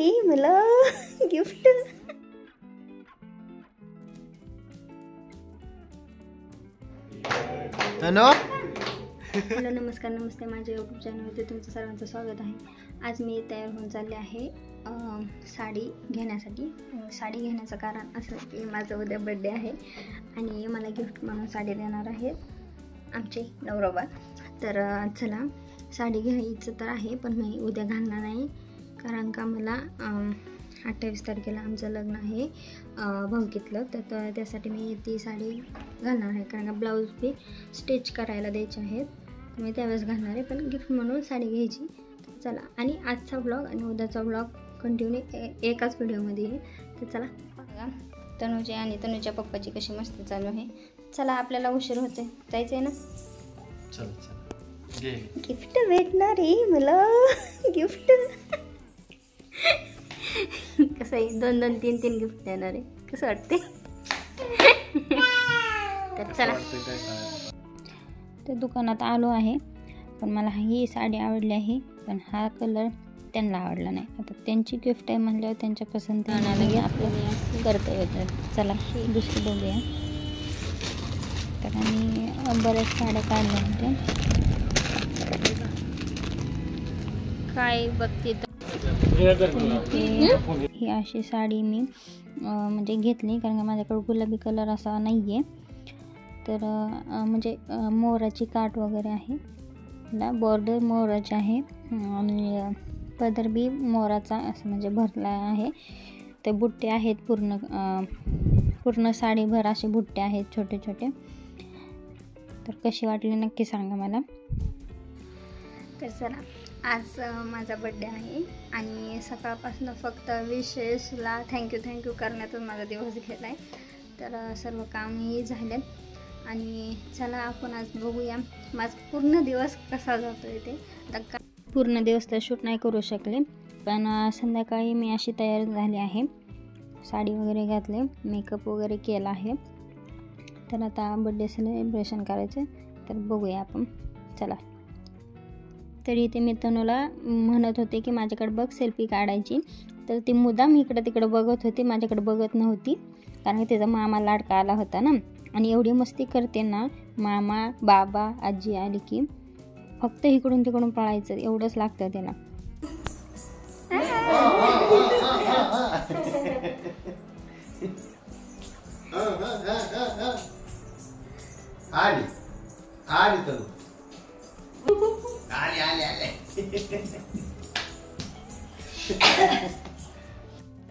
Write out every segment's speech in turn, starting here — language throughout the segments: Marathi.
आहे मला गिफ्ट. हॅलो नमस्कार नमस्ते, माझ्या यूट्यूब चॅनलमध्ये तुमचं सर्वांचं स्वागत आहे. आज मी तयार होऊन चालले आहे साडी घेण्यासाठी. साडी घेण्याचं कारण असं की माझं उद्या बड्डे आहे आणि मला गिफ्ट म्हणून साडी देणार आहे आमचे नवरोबा. तर चला, साडी घ्यायचं तर आहे पण मी उद्या घालणार नाही, कारण का मला 28 तारखेला आमचं लग्न आहे भाऊकीतलं. तर त्यासाठी मी ती साडी घालणार आहे, कारण का ब्लाऊज बी स्टिच करायला द्यायचे आहेत, मी त्यावेळेस घालणार आहे. पण गिफ्ट म्हणून साडी घ्यायची. तर चला, आणि आजचा ब्लॉग आणि उद्याचा ब्लॉग कंटिन्यू एकाच व्हिडिओमध्ये आहे. तर चला बघा तनुजी आणि तनुच्या पप्पाची कशी मस्त चालू आहे. चला, आपल्याला उशीर होते, जायचं आहे ना. गिफ्ट भेटणार आहे मला गिफ्ट. कसं आहे, 2-2, 3-3 गिफ्ट देणार आहे, कसं वाटते. तर चला, तर दुकानात आलो आहे, पण मला ही साडी आवडली आहे, पण हा कलर त्यांना आवडला नाही. आता त्यांची गिफ्ट आहे म्हणल्यावर त्यांच्या पसंती आणायला आपलं करता येतं. चला दुसरी बघूया. तर आम्ही बऱ्याच साड्या काढल्या होत्या. काय बघते ही अशी साडी मी म्हणजे घेतली, कारण का माझ्याकडे गुलाबी कलर असा नाही आहे. तर म्हणजे मोराची काठ वगैरे आहे, बॉर्डर मोराची आहे आणि पदर बी मोराचा असं म्हणजे भरला आहे. ते बुट्टे आहेत, पूर्ण साडीभर असे बुट्टे आहेत छोटे छोटे. तर कशी वाटली नक्की सांगा मला. तर चला, आज माझा बड्डे आहे आणि सकाळपासून फक्त विशेषला थँक्यू करण्यातच माझा दिवस गेला आहे. तर सर्व कामही झाले आणि चला आपण आज बघूया माझा पूर्ण दिवस कसा जातो आहे ते. आता पूर्ण दिवस तर शूट नाही करू शकले, पण संध्याकाळी मी अशी तयार झाली आहे, साडी वगैरे घातले, मेकअप वगैरे केला आहे. तर आता बड्डे सेलिब्रेशन करायचं, तर बघूया आपण. चला, तरी ते मी तनुला म्हणत होते की माझ्याकडे बघ सेल्फी काढायची, तर ती मुद्दाम इकडं तिकडं बघत होती, माझ्याकडे बघत नव्हती, कारण त्याचा मामा लाडका आला होता ना. आणि एवढी मस्ती करते ना, मामा बाबा आजी आली की फक्त इकडून तिकडून पळायचं एवढंच लागतं त्याला.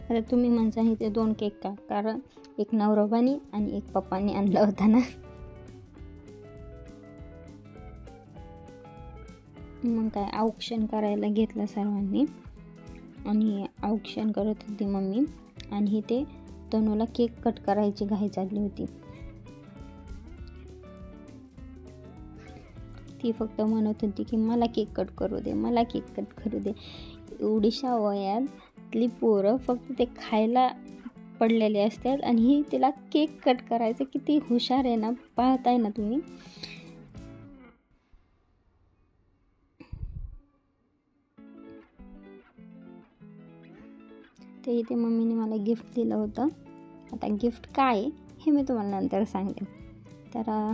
आता तुम्ही म्हणता इथे 2 केक का, कारण एक नवरोबानी आणि एक पप्पांनी आणला होता ना. मग काय औक्षण करायला घेतलं सर्वांनी, आणि औक्षण करत होती मम्मी, आणि ते तनूला केक कट करायची घाई चालली होती. ती फक्त म्हणत होती की मला केक कट करू दे, मला केक कट करू दे. एवढीशा वयातली पोरं फक्त ते खायला पडलेले असतात आणि ही तिला केक कट करायचं. किती हुशार आहे ना, पाहताय ना तुम्ही. ते इथे मम्मीने मला गिफ्ट दिलं होतं. आता गिफ्ट काय आहे हे मी तुम्हाला नंतर सांगेन. तर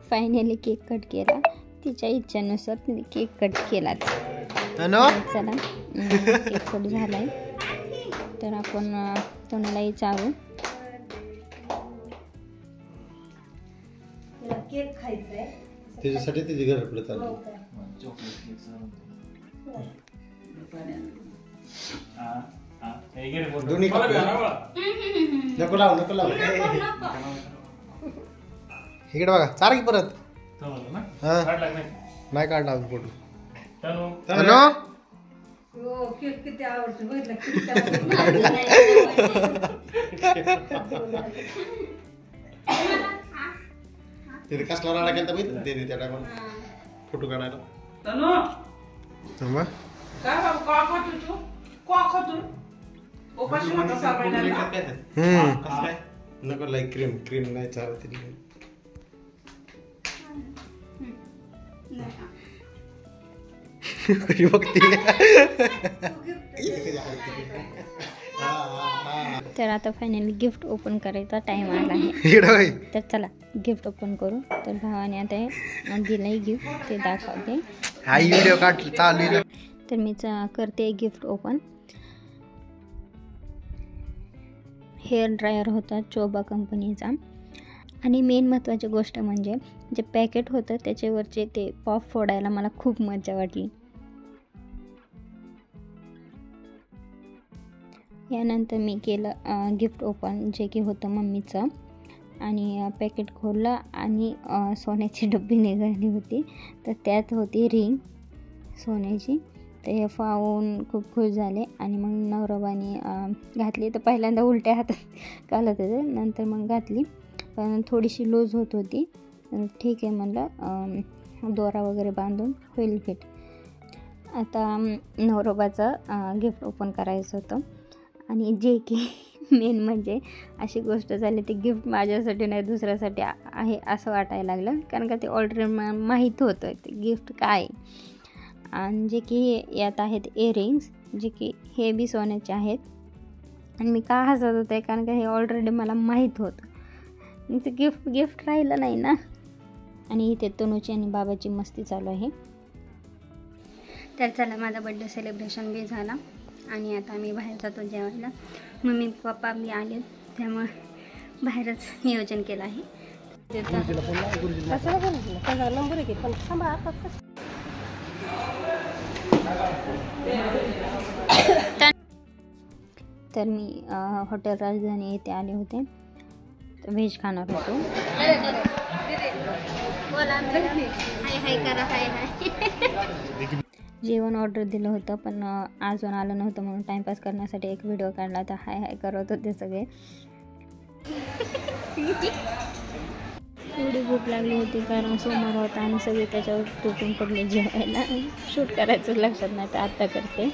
फायनली केक कट केला, तिच्या इच्छेनुसार तिने केक कट केला. चला, केक कट झालाय, तर आपण तनुलाही चालू केक खायचा आहे त्याच्यासाठी तिची घराकडे चालली. दोन्ही नको लावू नको लावू इकडे बघा चार की परत नाही काढला अजून फोटो तिथे कसला राडा केला माहिती त्या टायमाला फोटो काढायला नको लाईक क्रीम क्रीम नाही चालत कशी बघते तर आता फायनली गिफ्ट ओपन करायचा टाइम आला आहे तर चला गिफ्ट ओपन करू. तर भावाने आता दिलंय गिफ्ट ते दाखवते. व्हिडिओ चालू तर मी करते गिफ्ट ओपन. हेअर ड्रायर होता चोबा कंपनीचा आणि मेन महत्त्वाची गोष्ट म्हणजे जे पॅकेट होतं त्याच्यावरचे ते पॉप फोडायला मला खूप मजा वाटली. यानंतर मी केलं गिफ्ट ओपन जे की होतं मम्मीचं आणि पॅकेट खोललं आणि सोन्याची डब्बी निघाली होती. तर त्यात होती रिंग सोन्याची. ते पाहून खूप खुश झाले आणि मग नवरोबाने घातली. तर पहिल्यांदा उलट्या हातात घालत होते नंतर मग घातली पण थोडीशी लूज होत होती. ठीक आहे म्हणलं दोरा वगैरे बांधून होईल फिट. आता नवरोबाचं गिफ्ट ओपन करायचं होतं आणि जे की मेन म्हणजे अशी गोष्ट झाली ती गिफ्ट माझ्यासाठी नाही दुसऱ्यासाठी आहे असं वाटायला लागलं कारण का ते ऑलरेडी माहीत होतं ते गिफ्ट काय. आणि जे की यात आहेत इयरिंग्स जे की हे बी सोन्याचे आहेत. आणि मी का हसत होते कारण का हे ऑलरेडी मला माहीत होतं ते गिफ्ट राहिलं नाही ना. आणि इथे तनुची आणि बाबाची मस्ती चालू आहे. तर चला माझा बड्डे सेलिब्रेशन बी झाला आणि आता आम्ही बाहेर जातो जेवायला. मम्मी पप्पा बी आले त्यामुळे बाहेरच नियोजन केलं आहे. तर मी हॉटेल राजधानी येथे आले होते तर व्हेज खाणार होतो. जेवण ऑर्डर दिलं होतं पण अजून आलं नव्हतं म्हणून टाईमपास करण्यासाठी एक व्हिडिओ काढला. तर हाय हाय करत होते सगळे. एवढी भूक लागली होती कारण सोमवार होता आणि सगळे त्याच्यावर तुटून पडले जेवायला. शूट करायचं लक्षात नाही तर आत्ता करते.